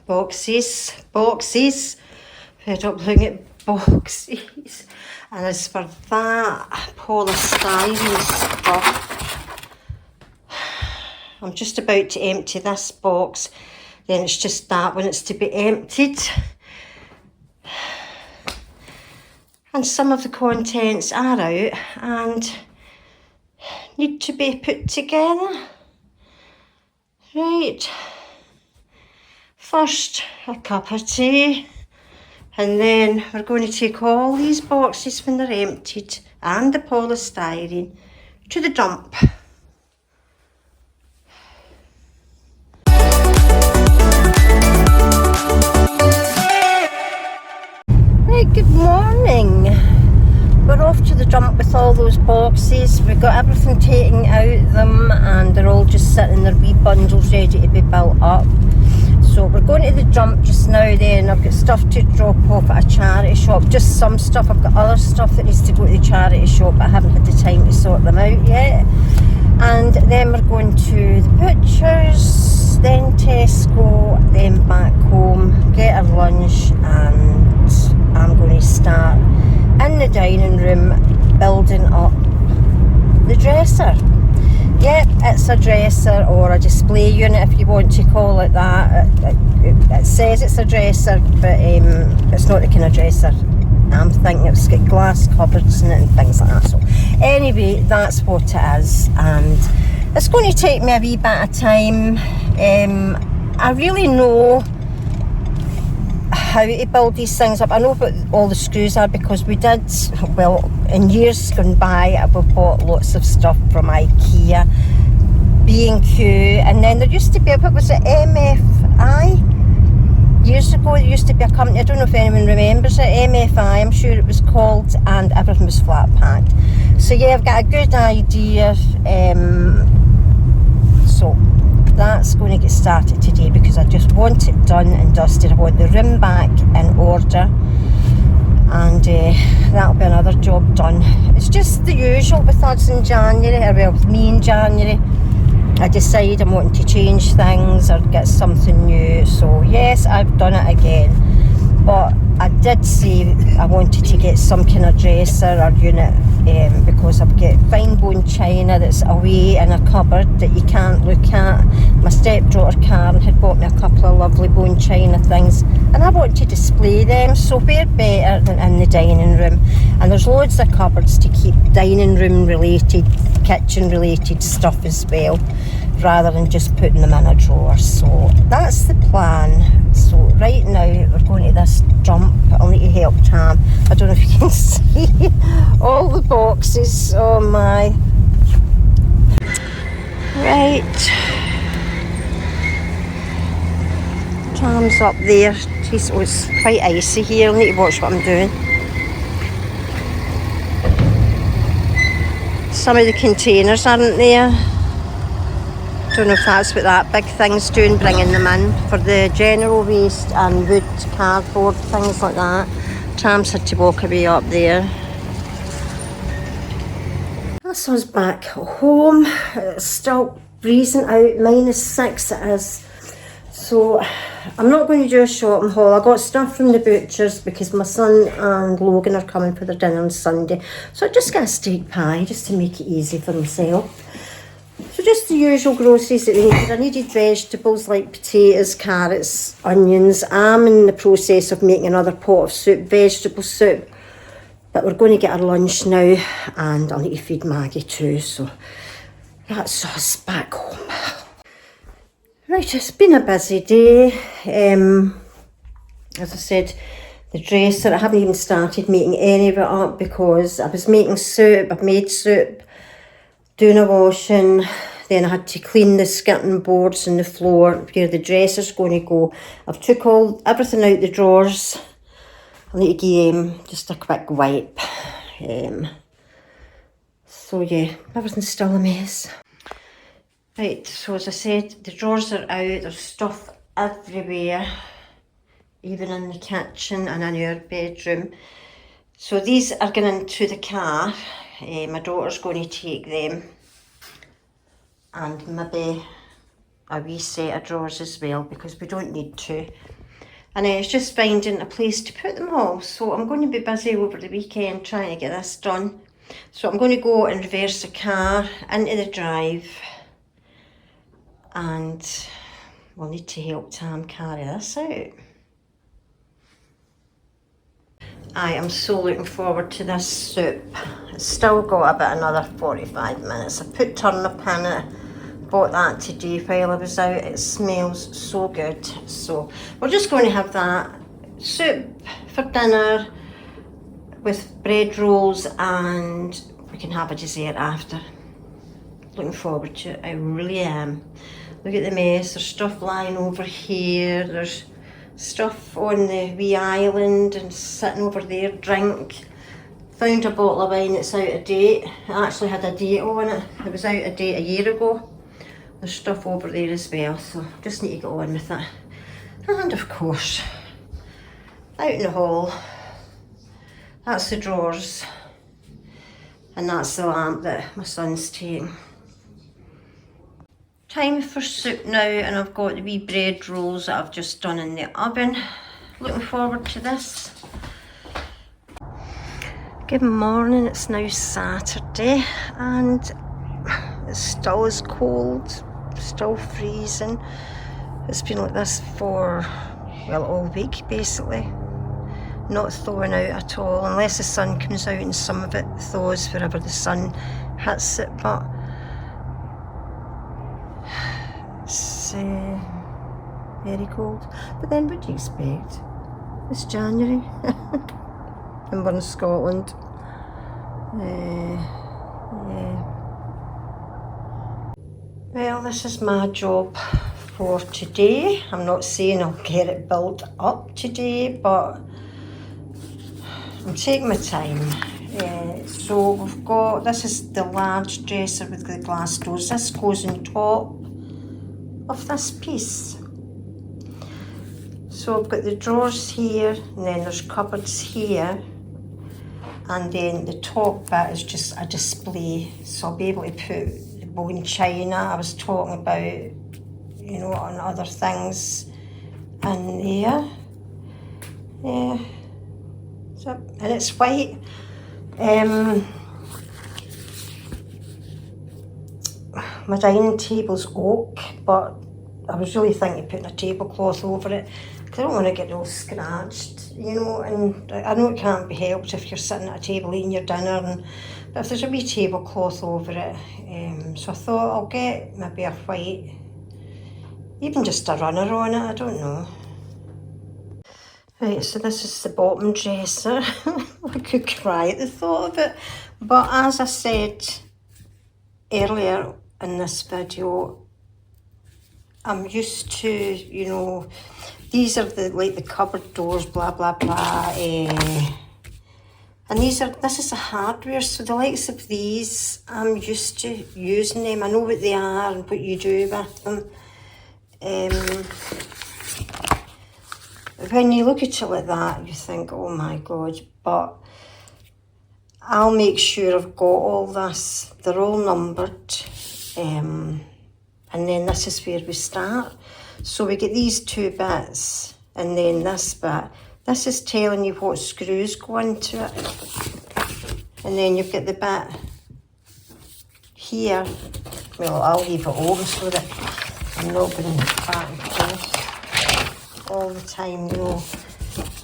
boxes. Fed up looking at boxes. And as for that polystyrene stuff, I'm just about to empty this box. Then it's just that one, it's to be emptied. And some of the contents are out and need to be put together. Right. First, a cup of tea. And then we're going to take all these boxes when they're emptied and the polystyrene to the dump. Right, good morning. We're off to the dump with all those boxes. We've got everything taken out of them and they're all just sitting in their wee bundles ready to be built up. So we're going to the dump just now then. I've got stuff to drop off at a charity shop. Just some stuff. I've got other stuff that needs to go to the charity shop, but I haven't had the time to sort them out yet. And then we're going to the butcher's, then Tesco, then back home, get our lunch, and I'm going to start in the dining room building up the dresser. Yep, it's a dresser or a display unit if you want to call it that. It says it's a dresser, but it's not the kind of dresser I'm thinking. It's got glass cupboards in it and things like that. So anyway, that's what it is, and it's going to take me a wee bit of time. I really know how to build these things up. I know what all the screws are because we did, well, in years gone by, we bought lots of stuff from IKEA, B&Q, and then there used to be, what was it, MFI? Years ago, there used to be a company, I don't know if anyone remembers it, MFI, I'm sure it was called, and everything was flat packed. So yeah, I've got a good idea, so that's going to get started today because I just want it done and dusted. I want the room back in order, and that'll be another job done. It's just the usual with us in January, or well, with me in January. I decide I'm wanting to change things or get something new. So yes, I've done it again. But I did say I wanted to get some kind of dresser or unit because I've got fine bone china that's away in a cupboard that you can't look at. My stepdaughter Karen had bought me a couple of lovely bone china things and I want to display them, so where better than in the dining room. And there's loads of cupboards to keep dining room related, kitchen related stuff as well, rather than just putting them in a drawer. So that's the plan. So right now we're going to this dump. I'll need to help Tam. I don't know if you can see all the boxes. Oh my. Right. Tam's up there. Jeez, oh, it's quite icy here. I'll need to watch what I'm doing. Some of the containers aren't there. Don't know if that's what that big thing's doing, bringing them in for the general waste and wood, cardboard, things like that. Tam's had to walk away up there. That's us back home. It's still freezing out, -6 it is. So I'm not going to do a shopping haul. I got stuff from the butcher's because my son and Logan are coming for their dinner on Sunday. So I just got a steak pie just to make it easy for myself. So just the usual groceries that we needed. I needed vegetables like potatoes, carrots, onions. I'm in the process of making another pot of soup, vegetable soup. But we're going to get our lunch now and I'll need to feed Maggie too. So that's us back home. Right, it's been a busy day. As I said, the dresser, I haven't even started making any of it up because I was making soup. I've made soup, doing a washing, then I had to clean the skirting boards and the floor where the dresser's going to go. I've took everything out the drawers. I need to give just a quick wipe. So yeah, everything's still a mess. Right, so as I said, the drawers are out, there's stuff everywhere, even in the kitchen and in our bedroom. So these are going into the car. My daughter's going to take them and maybe a wee set of drawers as well, because we don't need two. And it's just finding a place to put them all. So I'm going to be busy over the weekend trying to get this done. So I'm going to go and reverse the car into the drive, and we'll need to help Tam carry this out. I am so looking forward to this soup. It's still got about another 45 minutes. I put turnip in it, bought that today while I was out. It smells so good. So we're just going to have that soup for dinner with bread rolls, and we can have a dessert after. Looking forward to it, I really am. Look at the mess, there's stuff lying over here, there's stuff on the wee island and sitting over there, drink. Found a bottle of wine that's out of date. It actually had a date on it. It was out of date a year ago. There's stuff over there as well, so just need to get on with it. And of course, out in the hall, that's the drawers, and that's the lamp that my son's taking. Time for soup now, and I've got the wee bread rolls that I've just done in the oven. Looking forward to this. Good morning, it's now Saturday and it still is cold, still freezing. It's been like this for, well, all week basically. Not thawing out at all, unless the sun comes out and some of it thaws wherever the sun hits it, but it's very cold. But then what do you expect? It's January and we're in Scotland. Yeah. Well, this is my job for today. I'm not saying I'll get it built up today, but I'm taking my time. So we've got, this is the large dresser with the glass doors. This goes on top of this piece. So I've got the drawers here, and then there's cupboards here, and then the top bit is just a display. So I'll be able to put the bone china I was talking about, you know, and other things in there. Yeah. So, and it's white. My dining table's oak, but I was really thinking of putting a tablecloth over it because I don't want to get it all scratched, you know. And I know it can't be helped if you're sitting at a table eating your dinner, but if there's a wee tablecloth over it, so I thought I'll get maybe a white, even just a runner on it, I don't know. Right, so this is the bottom dresser. I could cry at the thought of it, but as I said earlier in this video, I'm used to, you know, these are the, like the cupboard doors, blah blah blah, and this is a hardware, so the likes of these, I'm used to using them. I know what they are and what you do with them. When you look at it like that, you think, oh my God, but I'll make sure I've got all this. They're all numbered. And then this is where we start. So we get these two bits, and then this bit. This is telling you what screws go into it. And then you've got the bit here. Well, I'll leave it open so that I'm not going back and forth all the time, you know,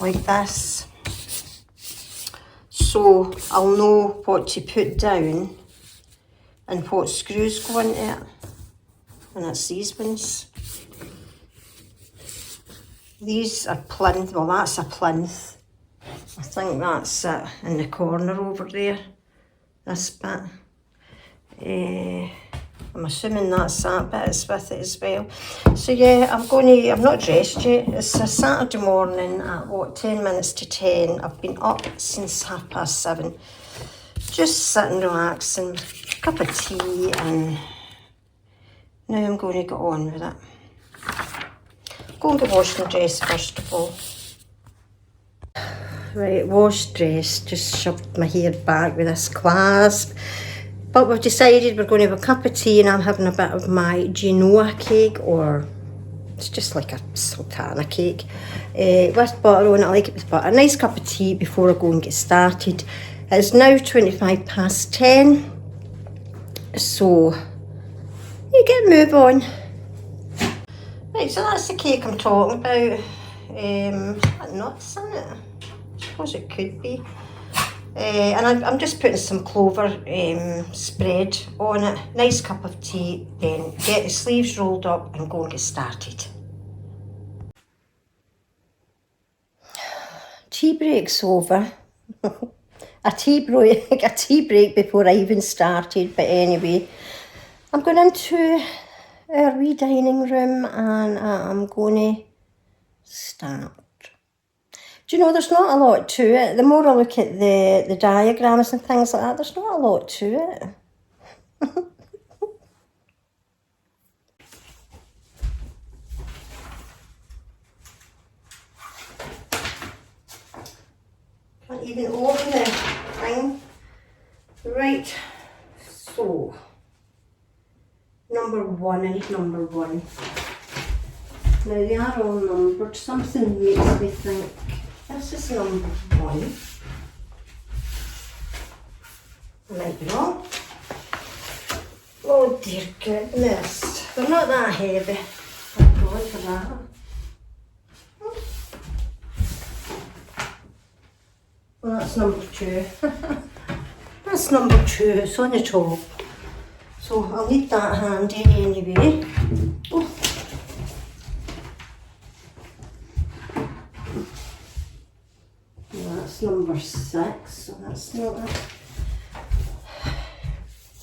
like this. So I'll know what to put down and what screws go into it. And it's these ones. These are plinth, well that's a plinth. I think that's it in the corner over there, this bit. I'm assuming that's that bit is with it as well. So yeah, I'm not dressed yet. It's a Saturday morning at what, 10 minutes to 10. I've been up since 7:30. Just sitting relaxing, a cup of tea, and now I'm going to get on with it. Go and get washed and dressed first of all. Right, washed, dressed, just shoved my hair back with this clasp. But we've decided we're going to have a cup of tea and I'm having a bit of my Genoa cake, or it's just like a sultana cake with butter on it. I like it with butter. A nice cup of tea before I go and get started. It's now 10:25, so you get a move on. Right, so that's the cake I'm talking about. Is that nuts in it? I suppose it could be. And I'm just putting some clover spread on it. Nice cup of tea, then get the sleeves rolled up and go and get started. Tea break's over. a tea break before I even started, but anyway, I'm going into our wee dining room and I'm going to start. Do you know, there's not a lot to it. The more I look at the diagrams and things like that, there's not a lot to it. Can't even open the thing. Right, so number one, I need number one. Now they are all numbered. Something makes me think this is number one. I might be wrong. Oh dear goodness. They're not that heavy. Thank God for that. Well, that's number two. That's number two. It's on the top. So I'll leave that handy anyway. Oh. That's number 6, so that's not it.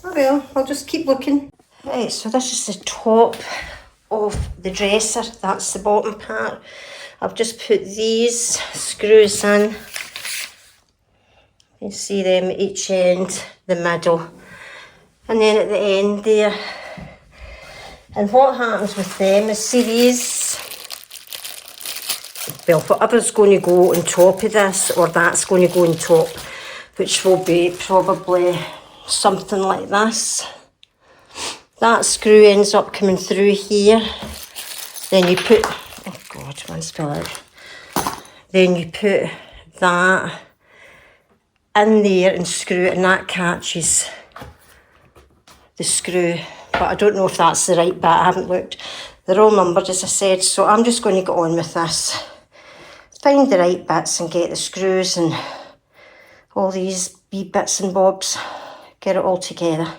Oh well, I'll just keep looking. Right, so this is the top of the dresser. That's the bottom part. I've just put these screws in. You can see them at each end, the middle, and then at the end there. And what happens with them is, see these, well, whatever's going to go on top of this, or that's going to go on top, which will be probably something like this. That screw ends up coming through here. Then you put, oh God, one spill out. Then you put that in there and screw it, and that catches the screw. But I don't know if that's the right bit, I haven't looked. They're all numbered, as I said, so I'm just going to get on with this. Find the right bits and get the screws and all these wee bits and bobs. Get it all together.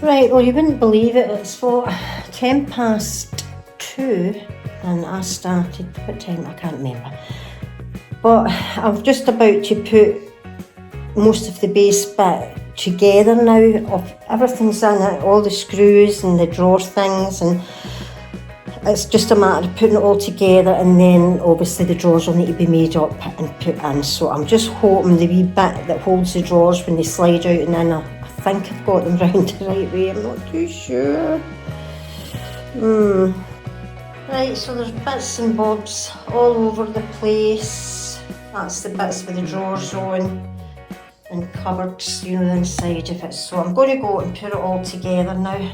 Right, well, you wouldn't believe it, it's what, 2:10, and I started, what time, I can't remember. But I'm just about to put most of the base bit together now, of everything's in it, all the screws and the drawer things, and it's just a matter of putting it all together, and then obviously the drawers will need to be made up and put in. So I'm just hoping the wee bit that holds the drawers when they slide out and in, I think I've got them round the right way, I'm not too sure. Right, so there's bits and bobs all over the place. That's the bits with the drawers on and cupboards, you know, the inside of it. So I'm going to go and put it all together now.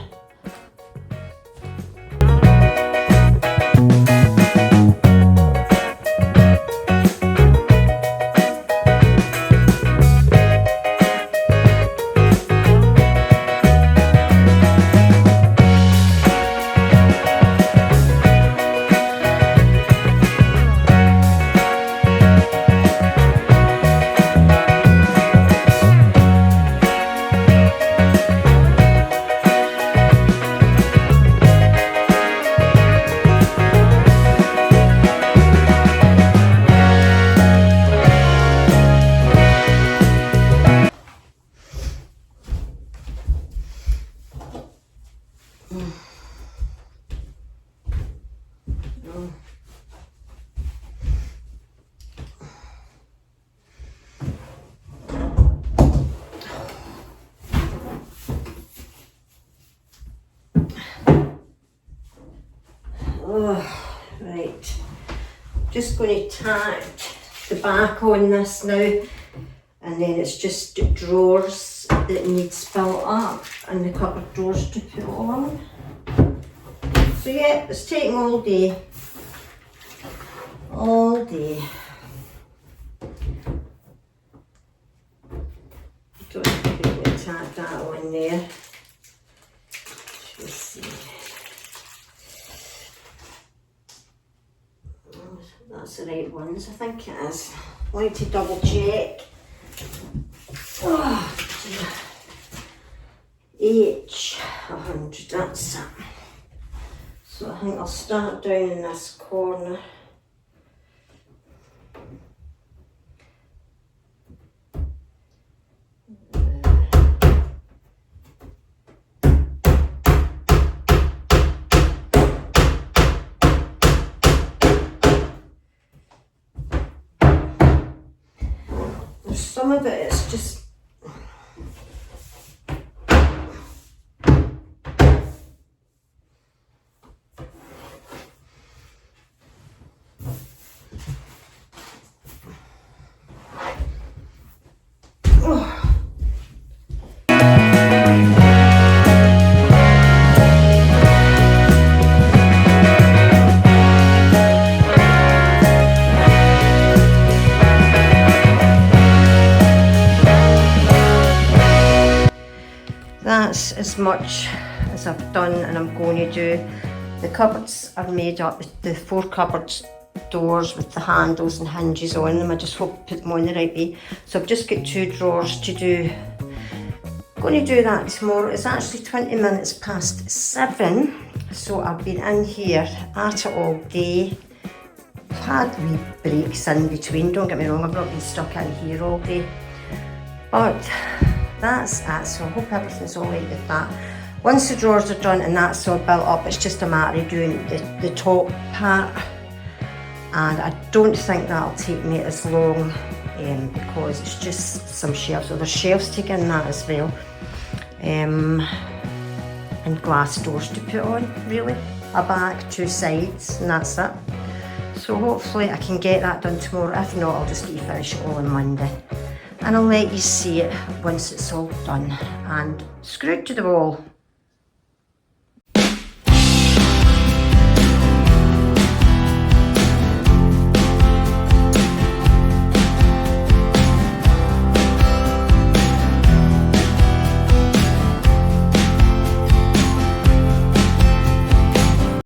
just going to tack the back on this now, and then it's just drawers that needs built up and the cupboard doors to put on. So yeah, it's taking all day. All day. Don't think I'm going to tack that on there. Let's see. That's the right ones, I think it is. I like to double check. Oh, H100, that's it. So I think I'll start down in this corner. Some of it is just that's as much as I've done and I'm going to do. The cupboards are made up, the 4 cupboards doors with the handles and hinges on them. I just hope to put them on the right way. So I've just got 2 drawers to do. I'm going to do that tomorrow. It's actually 20 minutes past 7, so I've been in here at it all day. I've had wee breaks in between, don't get me wrong, I've not been stuck in here all day. But that's it, so I hope everything's alright with that. Once the drawers are done and that's all built up, it's just a matter of doing the top part, and I don't think that'll take me as long because it's just some shelves. So there's shelves to get in that as well, and glass doors to put on, really. A back, 2 sides, and that's it. So hopefully I can get that done tomorrow. If not, I'll just get to finish it all on Monday. And I'll let you see it once it's all done and screwed to the wall.